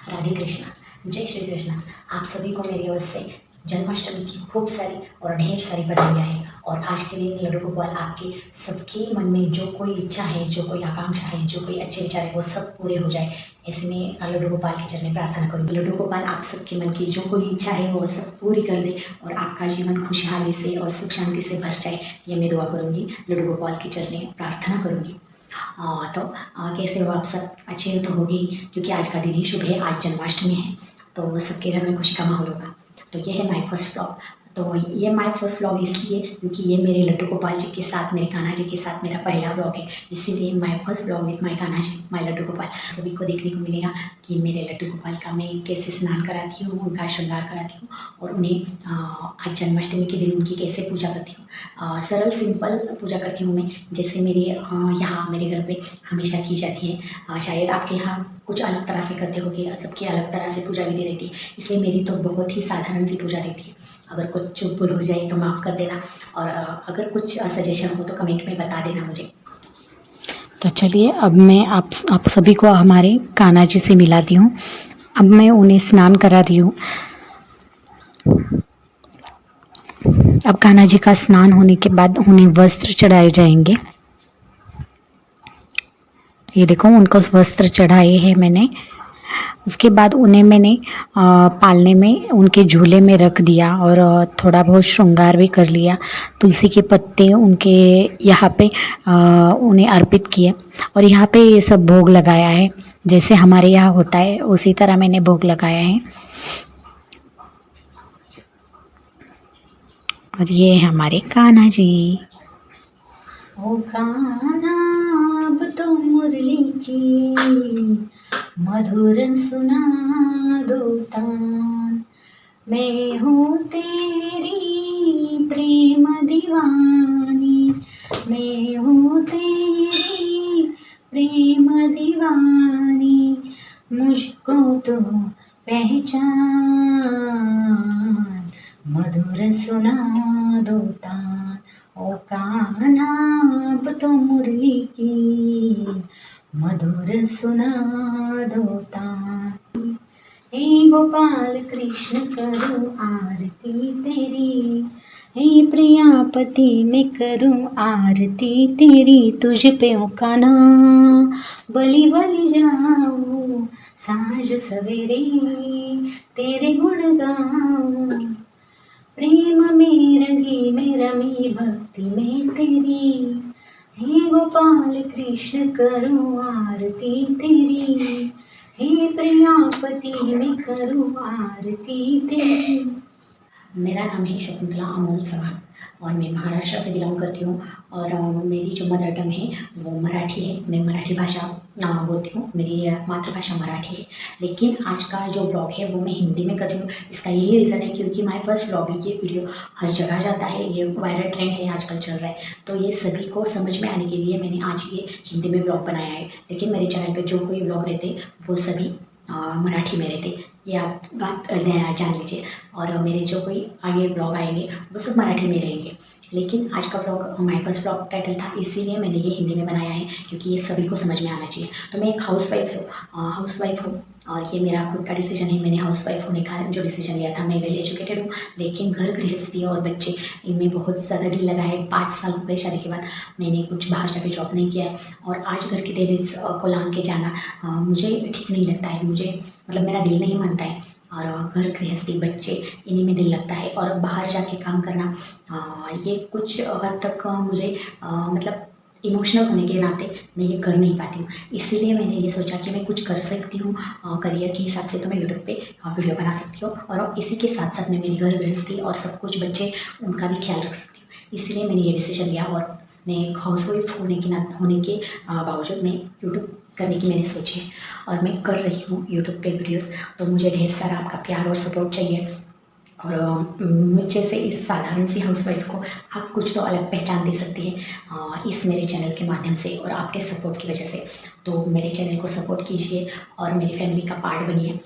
राधे कृष्णा, जय श्री कृष्णा। आप सभी को मेरी ओर से जन्माष्टमी की खूब सारी और ढेर सारी बधाइयाँ हैं। और आज के दिन लड्डू गोपाल आपके सबके मन में जो कोई इच्छा है, जो कोई आकांक्षा है, जो कोई अच्छे विचार है, वो सब पूरे हो जाए, ऐसे में लड्डू गोपाल के चरण में प्रार्थना करूँगी। लड्डू गोपाल आप सबके मन की जो कोई इच्छा है वो सब पूरी कर दे और आपका जीवन खुशहाली से और सुख शांति से भर जाए, ये मैं दुआ करूँगी। लड्डू गोपाल के चरण में प्रार्थना करूँगी। तो कैसे हो आप सब? अच्छे तो होगी, क्योंकि आज का दिन ही शुभ है, आज जन्माष्टमी है, तो सबके घर में खुशी का माहौल होगा। तो ये है माय फर्स्ट व्लॉग। तो ये माय फर्स्ट व्लॉग इसलिए क्योंकि ये मेरे लड्डू गोपाल जी के साथ, मेरे कान्हा जी के साथ मेरा पहला व्लॉग है, इसीलिए my first vlog with my Kanha ji, my Laddu Gopal. सभी को देखने को मिलेगा कि मेरे लड्डू गोपाल का मैं कैसे स्नान कराती हूँ, उनका श्रृंगार कराती हूँ और उन्हें आज जन्माष्टमी के दिन उनकी कैसे पूजा करती हूँ। सरल सिंपल पूजा करती हूँ मैं, जैसे मेरे यहाँ मेरे घर पे हमेशा की जाती है। शायद आपके यहाँ कुछ अलग तरह से करते होंगे, सबकी अलग तरह से पूजा विधि रहती है, इसलिए मेरी तो बहुत ही साधारण सी पूजा रहती है। अगर कुछ चूक भूल हो जाए तो माफ़ कर देना, और अगर कुछ सजेशन हो तो कमेंट में बता देना मुझे। तो चलिए अब मैं आप सभी को हमारे कान्हा जी से मिलाती हूँ। अब मैं उन्हें स्नान करा रही हूँ। अब कान्हा जी का स्नान होने के बाद उन्हें वस्त्र चढ़ाए जाएंगे। ये देखो उनको वस्त्र चढ़ाए हैं मैंने। उसके बाद उन्हें मैंने पालने में उनके झूले में रख दिया और थोड़ा बहुत श्रृंगार भी कर लिया। तुलसी के पत्ते उनके यहाँ पे उन्हें अर्पित किए और यहाँ पे ये सब भोग लगाया है, जैसे हमारे यहाँ होता है उसी तरह मैंने भोग लगाया है। और ये है हमारे कान्हा जी। ओ कान्हा अब तो मुरली की मधुर सुना दो तान, मैं हूँ तेरी प्रेम दीवानी, मैं हूँ तेरी प्रेम दीवानी, मुझको तो पहचान, मधुर सुना दो तान। ओ कान्हा अब तो मुरली की मधुर सुना दो तान। हे गोपाल कृष्ण करूं आरती तेरी, हे प्रियापति मैं करूं आरती तेरी, तुझ पे ओ कान्हा बलि बलि जाऊं, साँझ सवेरे तेरे गुण गाऊं, प्रेम में रंगी में रमी भक्ति में तेरी, हे गोपाल कृष्ण करूं आरती तेरी, हे प्रियापति मैं करूं आरती तेरी। मेरा नाम है शकुंतला अमोल चव्हाण और मैं महाराष्ट्र से बिलोंग करती हूँ। और मेरी जो मदर टंग है वो मराठी है, मैं मराठी भाषा बोलती हूँ, मेरी मातृभाषा मराठी है। लेकिन आज का जो ब्लॉग है वो मैं हिंदी में कर रही हूँ। इसका यही रीज़न है क्योंकि माय फर्स्ट ब्लॉग है, ये वीडियो हर जगह जाता है, ये वायरल ट्रेंड है आजकल चल रहा है, तो ये सभी को समझ में आने के लिए मैंने आज ये हिंदी में ब्लॉग बनाया है। लेकिन मेरे चैनल पर जो कोई ब्लॉग रहते वो सभी मराठी में रहते, ये आप बात जान लीजिए। और मेरे जो कोई आगे ब्लॉग आएंगे वो सब मराठी में रहेंगे। लेकिन आज का blog my first blog title था, इसीलिए मैंने ये हिंदी में बनाया है क्योंकि ये सभी को समझ में आना चाहिए। तो मैं एक हाउस वाइफ हूँ और ये मेरा खुद का डिसीजन है। मैंने हाउस वाइफ होने का जो डिसीजन लिया था, मैं वेल एजुकेटेड हूँ, लेकिन घर गृहस्थी और बच्चे इनमें बहुत ज़्यादा दिल लगा है। 5 साल हो गए शादी के बाद, मैंने कुछ बाहर जाके जॉब नहीं किया है और आज घर की डेलीज को लांग के जाना मुझे ठीक नहीं लगता है, मुझे मतलब मेरा दिल नहीं मानता है। और घर गृहस्थी बच्चे इन्हीं में दिल लगता है और बाहर जाके काम करना ये कुछ हद तक मुझे मतलब इमोशनल होने के नाते मैं ये कर नहीं पाती हूँ। इसीलिए मैंने ये सोचा कि मैं कुछ कर सकती हूँ करियर के हिसाब से, तो मैं यूट्यूब पे वीडियो बना सकती हूँ और इसी के साथ साथ मैं मेरी घर गृहस्थी और सब कुछ बच्चे उनका भी ख्याल रख सकती हूँ। इसलिए मैंने ये डिसीजन लिया और मैं एक हाउस वाइफ होने के बावजूद मैं यूट्यूब करने की मैंने सोची है और मैं कर रही हूँ यूट्यूब पे वीडियोस। तो मुझे ढेर सारा आपका प्यार और सपोर्ट चाहिए और मुझे से इस साधारण सी हाउसवाइफ को आप कुछ तो अलग पहचान दे सकती हैं इस मेरे चैनल के माध्यम से और आपके सपोर्ट की वजह से। तो मेरे चैनल को सपोर्ट कीजिए और मेरी फैमिली का पार्ट बनिए।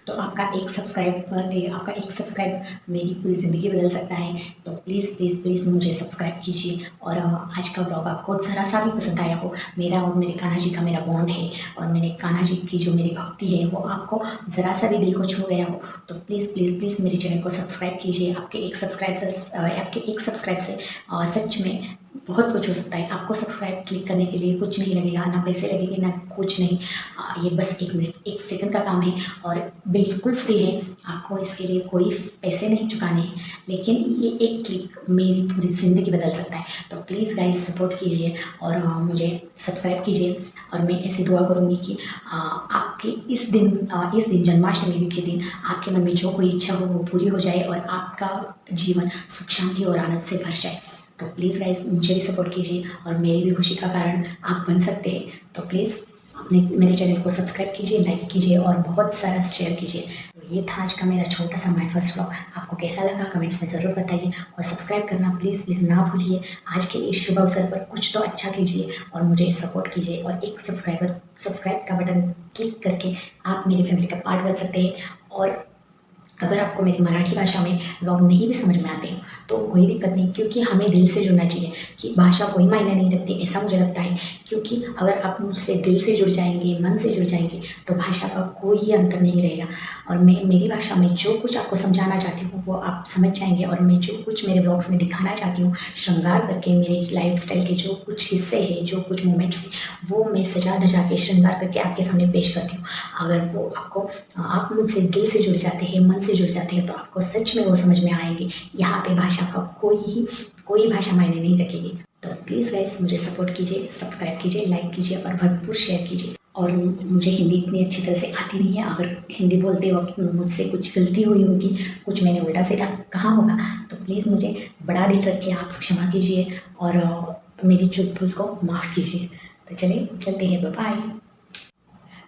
तो आपका एक सब्सक्राइब मेरी पूरी ज़िंदगी बदल सकता है। तो प्लीज़ प्लीज़ प्लीज़ मुझे सब्सक्राइब कीजिए। और आज का ब्लॉग आपको ज़रा सा भी पसंद आया हो, मेरा और मेरे कान्हा जी का मेरा बॉन्ड है और मेरे कान्हा जी की जो मेरी भक्ति है वो आपको ज़रा सा भी दिल को छू गया हो, तो प्लीज़ प्लीज़ प्लीज़ मेरे चैनल को सब्सक्राइब कीजिए। आपके एक सब्सक्राइब से सच में बहुत कुछ हो सकता है। आपको सब्सक्राइब क्लिक करने के लिए कुछ नहीं लगेगा, ना पैसे लगेंगे ना कुछ नहीं। ये बस 1 मिनट 1 सेकंड का काम है और बिल्कुल फ्री है। आपको इसके लिए कोई पैसे नहीं चुकाने हैं, लेकिन ये एक क्लिक मेरी पूरी ज़िंदगी बदल सकता है। तो प्लीज़ गाइस सपोर्ट कीजिए और मुझे सब्सक्राइब कीजिए। और मैं ऐसी दुआ करूँगी कि आपके इस दिन जन्माष्टमी के दिन आपके मन में जो कोई इच्छा हो वो पूरी हो जाए और आपका जीवन सुख शांति और आनंद से भर जाए। तो प्लीज़ गाइस मुझे भी सपोर्ट कीजिए और मेरी भी खुशी का कारण आप बन सकते हैं। तो प्लीज़ अपने मेरे चैनल को सब्सक्राइब कीजिए, लाइक कीजिए और बहुत सारा शेयर कीजिए। तो ये था आज का मेरा छोटा सा माय फर्स्ट व्लॉग। आपको कैसा लगा कमेंट्स में ज़रूर बताइए और सब्सक्राइब करना प्लीज़ प्लीज़ ना भूलिए। आज के इस शुभ अवसर पर कुछ तो अच्छा कीजिए और मुझे सपोर्ट कीजिए और एक सब्सक्राइब का बटन क्लिक करके आप मेरी फैमिली का पार्ट बन सकते हैं। और अगर आपको मेरी मराठी भाषा में व्लॉग नहीं भी समझ में आते हैं तो कोई दिक्कत नहीं, क्योंकि हमें दिल से जुड़ना चाहिए कि भाषा कोई मायने नहीं रखती, ऐसा मुझे लगता है। क्योंकि अगर आप मुझसे दिल से जुड़ जाएंगे, मन से जुड़ जाएंगे तो भाषा का कोई अंतर नहीं रहेगा। और मैं मेरी भाषा में जो कुछ आपको समझाना चाहती हूँ वो आप समझ जाएंगे। और मैं जो कुछ मेरे ब्लॉग्स में दिखाना चाहती हूँ श्रृंगार करके, मेरे लाइफस्टाइल के जो कुछ हिस्से हैं, जो कुछ मोमेंट्स हैं, वो मैं सजा धजा के श्रृंगार करके आपके सामने पेश करती हूँ। अगर वो आपको आप मुझसे दिल से जुड़ जाते हैं, मन से जुड़ जाते हैं तो आपको सच में वो समझ में आएंगे। यहाँ पे भाषा का कोई भाषा मायने नहीं रखेगी। तो प्लीज़ गाइस मुझे सपोर्ट कीजिए, सब्सक्राइब कीजिए, लाइक कीजिए और भरपूर शेयर कीजिए। और मुझे हिंदी इतनी अच्छी तरह से आती नहीं है, अगर हिंदी बोलते वक्त मुझसे कुछ गलती हुई होगी, कुछ मैंने उल्टा सीधा कहा होगा तो प्लीज़ मुझे बड़ा दिल रख के आप क्षमा कीजिए और मेरी चूक भूल को माफ़ कीजिए। तो चलिए चलते हैं, बाय।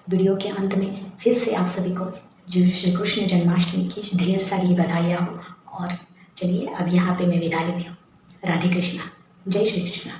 वीडियो के अंत में फिर से आप सभी को श्री कृष्ण जन्माष्टमी की ढेर सारी बधाइयाँ हो। और चलिए अब यहाँ पे मैं विदा लेती हूँ। राधे कृष्णा, जय श्री कृष्णा।